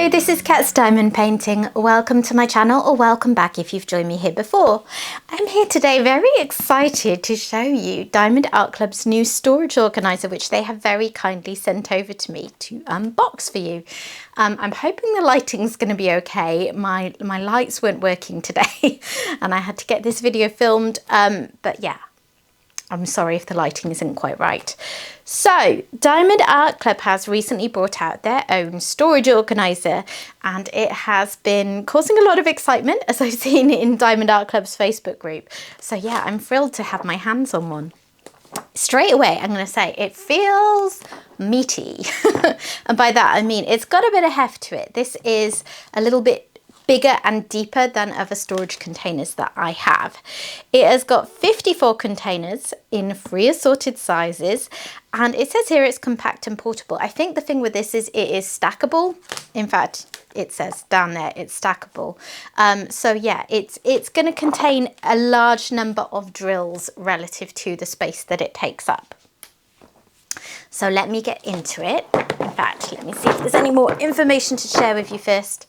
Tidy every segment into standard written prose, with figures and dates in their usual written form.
Hello, this is Cat's Diamond Painting. Welcome to my channel, or welcome back if you've joined me here before. I'm here today very excited to show you Diamond Art Club's new storage organiser, which they have very kindly sent over to me to unbox for you. I'm hoping the lighting's going to be okay. My lights weren't working today and I had to get this video filmed, but yeah, I'm sorry if the lighting isn't quite right. So, Diamond Art Club has recently brought out their own storage organiser, and it has been causing a lot of excitement, as I've seen in Diamond Art Club's Facebook group. So yeah, I'm thrilled to have my hands on one. Straight away, I'm going to say it feels meaty. And by that I mean it's got a bit of heft to it. This is a little bit bigger and deeper than other storage containers that I have. It has got 54 containers in 3 assorted sizes, and it says here it's compact and portable. I think the thing with this is it is stackable. In fact, it says down there it's stackable. So yeah, it's going to contain a large number of drills relative to the space that it takes up. So let me get into it. In fact, let me see if there's any more information to share with you first.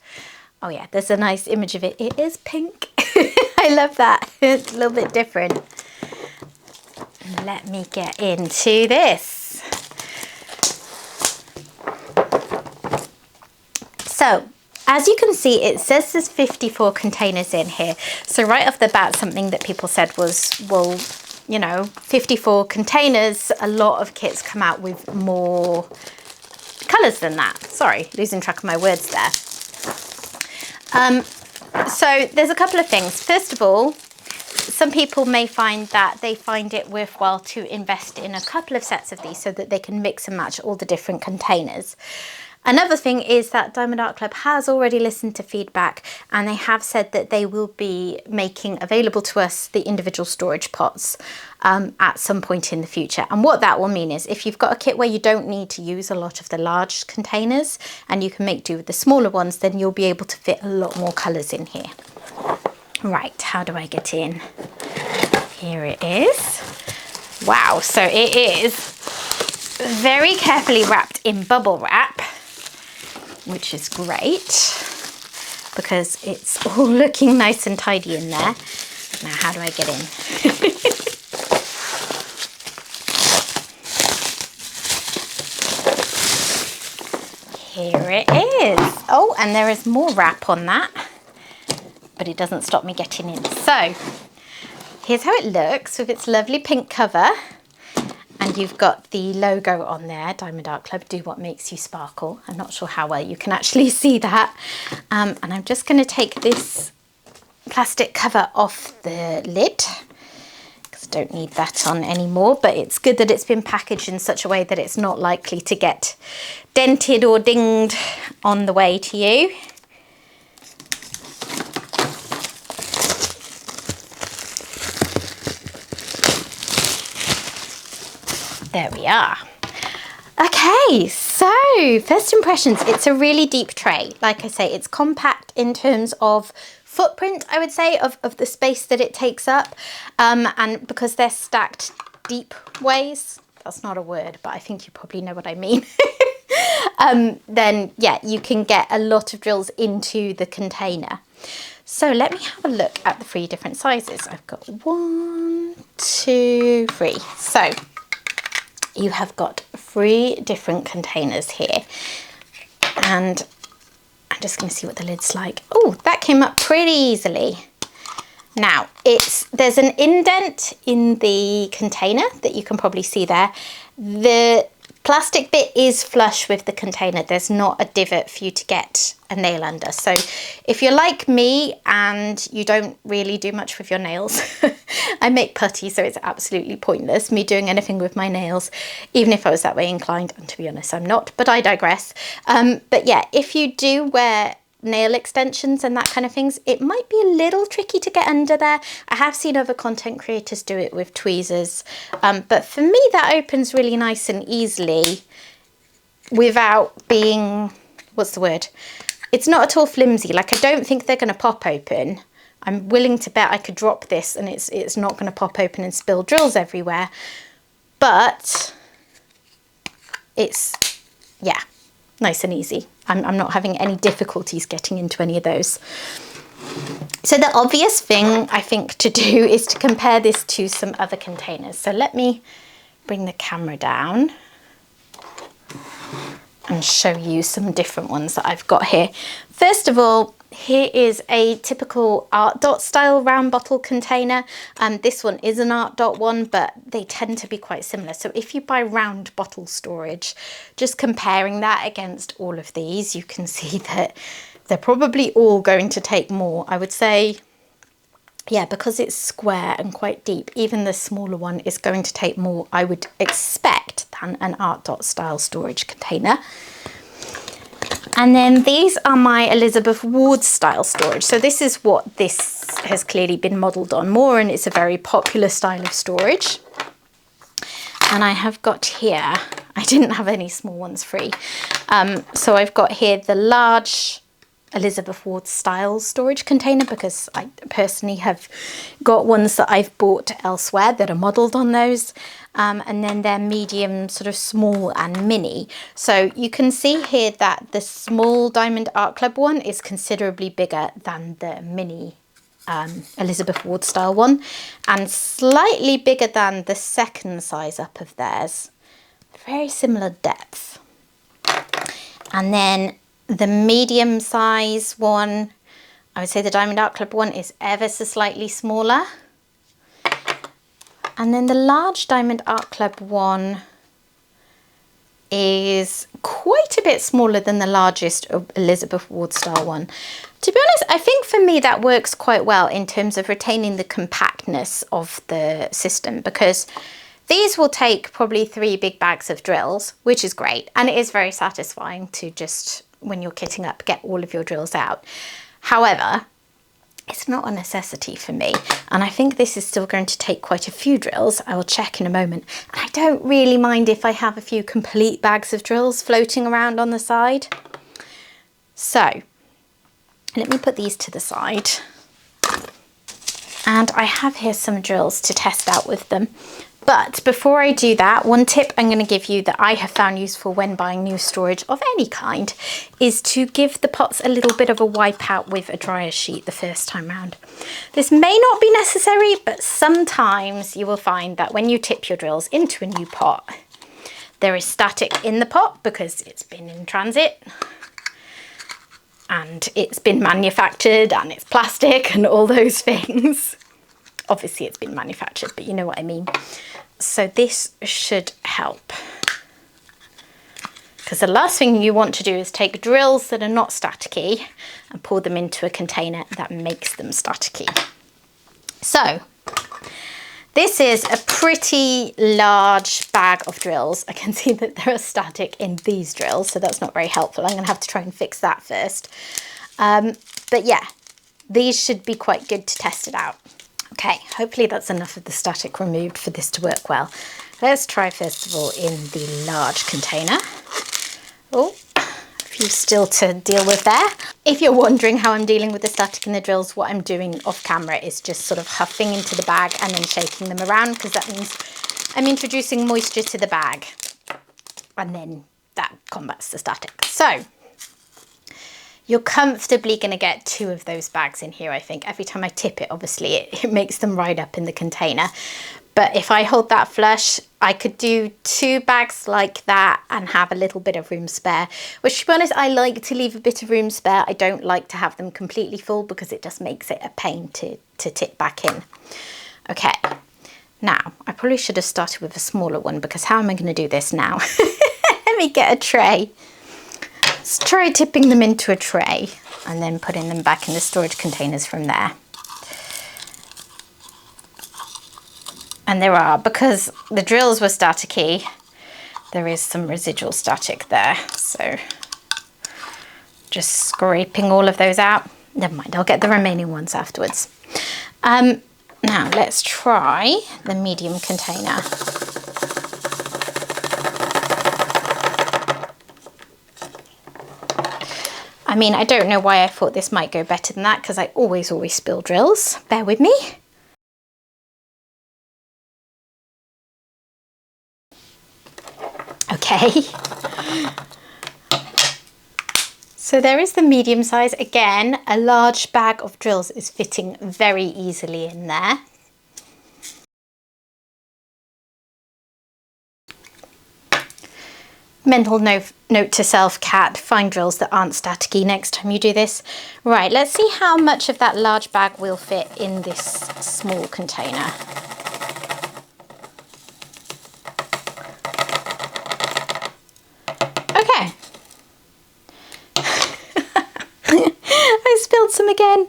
Oh yeah, there's a nice image of it. It is pink. I love that. It's a little bit different. Let me get into this. So, as you can see, it says there's 54 containers in here. So right off the bat, something that people said was, well, you know, 54 containers, a lot of kits come out with more colours than that. Sorry, losing track of my words there. So there's a couple of things. First of all, some people may find that they find it worthwhile to invest in a couple of sets of these so that they can mix and match all the different containers. Another thing is that Diamond Art Club has already listened to feedback, and they have said that they will be making available to us the individual storage pots at some point in the future. And what that will mean is if you've got a kit where you don't need to use a lot of the large containers and you can make do with the smaller ones, then you'll be able to fit a lot more colours in here. Right, how do I get in? Here it is. Wow, so it is very carefully wrapped in bubble wrap, which is great because it's all looking nice and tidy in there. Now, how do I get in? Here it is. Oh, and there is more wrap on that, but it doesn't stop me getting in. So here's how it looks with its lovely pink cover. And you've got the logo on there, Diamond Art Club, do what makes you sparkle. I'm not sure how well you can actually see that. And I'm just going to take this plastic cover off the lid, because I don't need that on anymore. But it's good that it's been packaged in such a way that it's not likely to get dented or dinged on the way to you. There we are. Okay, so first impressions, it's a really deep tray. Like I say, it's compact in terms of footprint, I would say, of the space that it takes up. And because they're stacked deep ways, that's not a word, but I think you probably know what I mean. Then yeah, you can get a lot of drills into the container. So let me have a look at the 3 different sizes. I've got 1, 2, 3. So you have got 3 different containers here, and I'm just going to see what the lid's like. Oh, that came up pretty easily. Now, there's an indent in the container that you can probably see there. The plastic bit is flush with the container. There's not a divot for you to get a nail under. So if you're like me and you don't really do much with your nails, I make putty, so it's absolutely pointless me doing anything with my nails, even if I was that way inclined, and to be honest I'm not, but I digress. But yeah, if you do wear nail extensions and that kind of things, it might be a little tricky to get under there. I have seen other content creators do it with tweezers, but for me that opens really nice and easily without being, what's the word? It's not at all flimsy. Like, I don't think they're going to pop open. I'm willing to bet I could drop this and it's not going to pop open and spill drills everywhere. But it's, yeah, nice and easy. I'm not having any difficulties getting into any of those. So the obvious thing I think to do is to compare this to some other containers. So let me bring the camera down and show you some different ones that I've got here. First of all, here is a typical art dot style round bottle container. This one is an art dot one, but they tend to be quite similar. So if you buy round bottle storage, just comparing that against all of these, you can see that they're probably all going to take more. I would say, yeah, because it's square and quite deep, even the smaller one is going to take more, I would expect, than an art dot style storage container. And then these are my Elizabeth Ward style storage. So this is what this has clearly been modelled on more, and it's a very popular style of storage. And I have got here, I didn't have any small ones free. So I've got here the large Elizabeth Ward style storage container, because I personally have got ones that I've bought elsewhere that are modelled on those, and then they're medium, sort of small and mini. So you can see here that the small Diamond Art Club one is considerably bigger than the mini Elizabeth Ward style one, and slightly bigger than the second size up of theirs. Very similar depth. And then the medium size one, I would say the Diamond Art Club one is ever so slightly smaller. And then the large Diamond Art Club one is quite a bit smaller than the largest Elizabeth Ward style one. To be honest, I think for me that works quite well in terms of retaining the compactness of the system, because these will take probably 3 big bags of drills, which is great. And it is very satisfying to just, when you're kitting up, get all of your drills out. However, it's not a necessity for me. And I think this is still going to take quite a few drills. I will check in a moment. And I don't really mind if I have a few complete bags of drills floating around on the side. So let me put these to the side. And I have here some drills to test out with them. But before I do that, one tip I'm going to give you that I have found useful when buying new storage of any kind is to give the pots a little bit of a wipe out with a dryer sheet the first time round. This may not be necessary, but sometimes you will find that when you tip your drills into a new pot, there is static in the pot because it's been in transit and it's been manufactured and it's plastic and all those things. Obviously it's been manufactured, but you know what I mean. So this should help. Because the last thing you want to do is take drills that are not staticky and pour them into a container that makes them staticky. So this is a pretty large bag of drills. I can see that there are static in these drills, so that's not very helpful. I'm going to have to try and fix that first. But yeah, these should be quite good to test it out. Okay, hopefully that's enough of the static removed for this to work well. Let's try first of all in the large container. Oh, a few still to deal with there. If you're wondering how I'm dealing with the static in the drills, what I'm doing off camera is just sort of huffing into the bag and then shaking them around, because that means I'm introducing moisture to the bag and then that combats the static. So you're comfortably going to get 2 of those bags in here, I think. Every time I tip it, obviously, it makes them ride up in the container. But if I hold that flush, I could do 2 bags like that and have a little bit of room spare. Which, to be honest, I like to leave a bit of room spare. I don't like to have them completely full because it just makes it a pain to tip back in. Okay, now, I probably should have started with a smaller one, because how am I going to do this now? Let me get a tray. Let's try tipping them into a tray and then putting them back in the storage containers from there. And there are, because the drills were staticky, there is some residual static there. So just scraping all of those out. Never mind, I'll get the remaining ones afterwards. Now let's try the medium container. I mean, I don't know why I thought this might go better than that, because I always spill drills. Bear with me. Okay. So there is the medium size. Again, a large bag of drills is fitting very easily in there. Mental note to self, cat, find drills that aren't staticky next time you do this. Right, let's see how much of that large bag will fit in this small container. Okay. I spilled some again.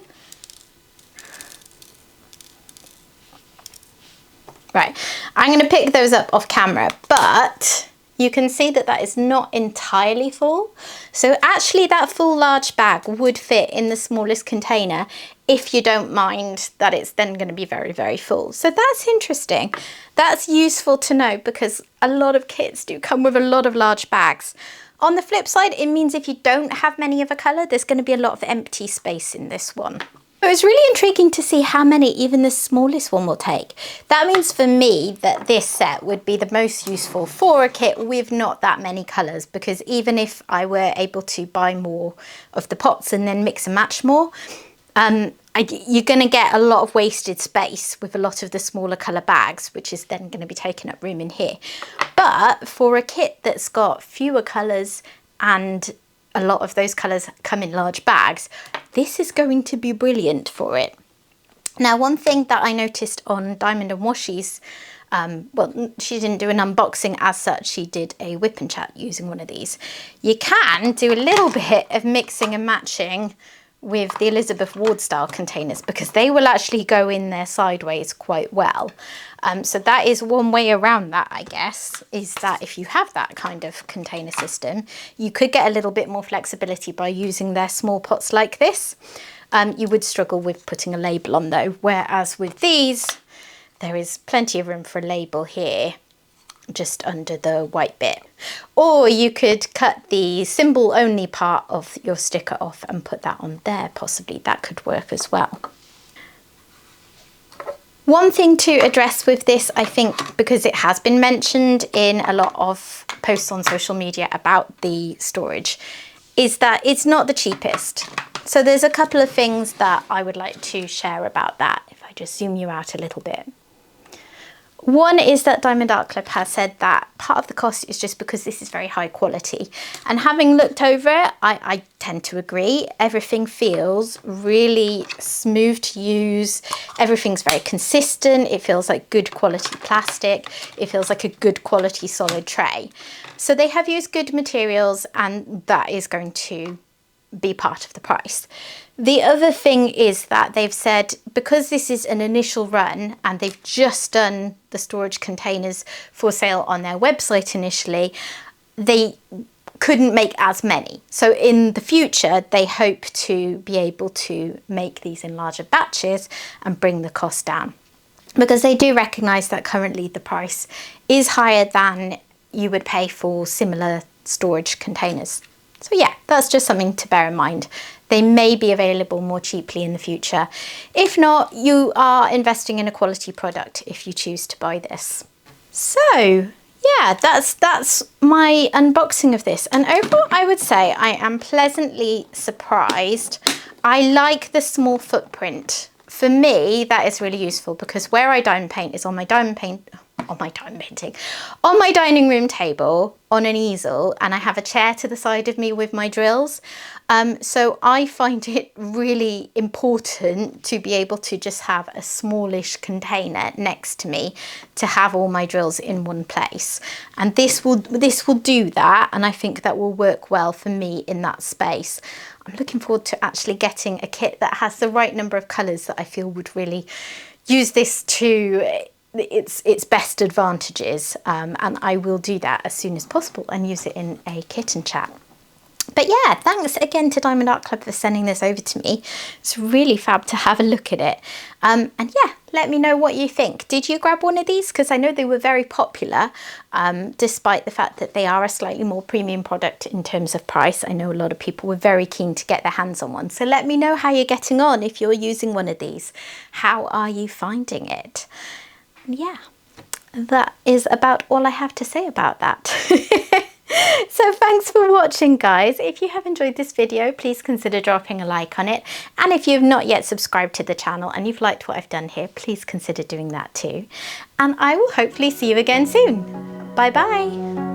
Right, I'm going to pick those up off camera, but you can see that that is not entirely full. So actually that full large bag would fit in the smallest container if you don't mind that it's then going to be very, very full. So that's interesting. That's useful to know because a lot of kits do come with a lot of large bags. On the flip side, it means if you don't have many of a colour, there's going to be a lot of empty space in this one. So it's really intriguing to see how many even the smallest one will take. That means for me that this set would be the most useful for a kit with not that many colours, because even if I were able to buy more of the pots and then mix and match more, you're going to get a lot of wasted space with a lot of the smaller colour bags, which is then going to be taking up room in here. But for a kit that's got fewer colours and a lot of those colours come in large bags, this is going to be brilliant for it. Now, one thing that I noticed on Diamond and Washi's, well, she didn't do an unboxing as such, she did a whip and chat using one of these. You can do a little bit of mixing and matching with the Elizabeth Ward style containers because they will actually go in there sideways quite well. So that is one way around that, I guess, is that if you have that kind of container system, you could get a little bit more flexibility by using their small pots like this. You would struggle with putting a label on though, whereas with these, there is plenty of room for a label here, just under the white bit. Or you could cut the symbol only part of your sticker off and put that on there, possibly. That could work as well. One thing to address with this, I think, because it has been mentioned in a lot of posts on social media about the storage, is that it's not the cheapest. So there's a couple of things that I would like to share about that, if I just zoom you out a little bit. One is that Diamond Art Club has said that part of the cost is just because this is very high quality. And having looked over it, I tend to agree. Everything feels really smooth to use. Everything's very consistent. It feels like good quality plastic. It feels like a good quality solid tray. So they have used good materials, and that is going to be part of the price. The other thing is that they've said, because this is an initial run and they've just done the storage containers for sale on their website initially, they couldn't make as many. So in the future, they hope to be able to make these in larger batches and bring the cost down, because they do recognise that currently the price is higher than you would pay for similar storage containers. So yeah, that's just something to bear in mind. They may be available more cheaply in the future. If not, you are investing in a quality product if you choose to buy this. So yeah, that's my unboxing of this. And overall, I would say I am pleasantly surprised. I like the small footprint. For me, that is really useful because where I diamond paint is on my dining room table on an easel, and I have a chair to the side of me with my drills. So I find it really important to be able to just have a smallish container next to me to have all my drills in one place. And this will do that, and I think that will work well for me in that space. I'm looking forward to actually getting a kit that has the right number of colours that I feel would really use this to its best advantages, and I will do that as soon as possible and use it in a kitten chat. But yeah, thanks again to Diamond Art Club for sending this over to me. It's really fab to have a look at it. And yeah, let me know what you think. Did you grab one of these? Because I know they were very popular, despite the fact that they are a slightly more premium product in terms of price. I know a lot of people were very keen to get their hands on one. So let me know how you're getting on if you're using one of these. How are you finding it? And yeah, that is about all I have to say about that. So thanks for watching, guys. If you have enjoyed this video, please consider dropping a like on it. And if you've not yet subscribed to the channel and you've liked what I've done here, please consider doing that too. And I will hopefully see you again soon. Bye bye.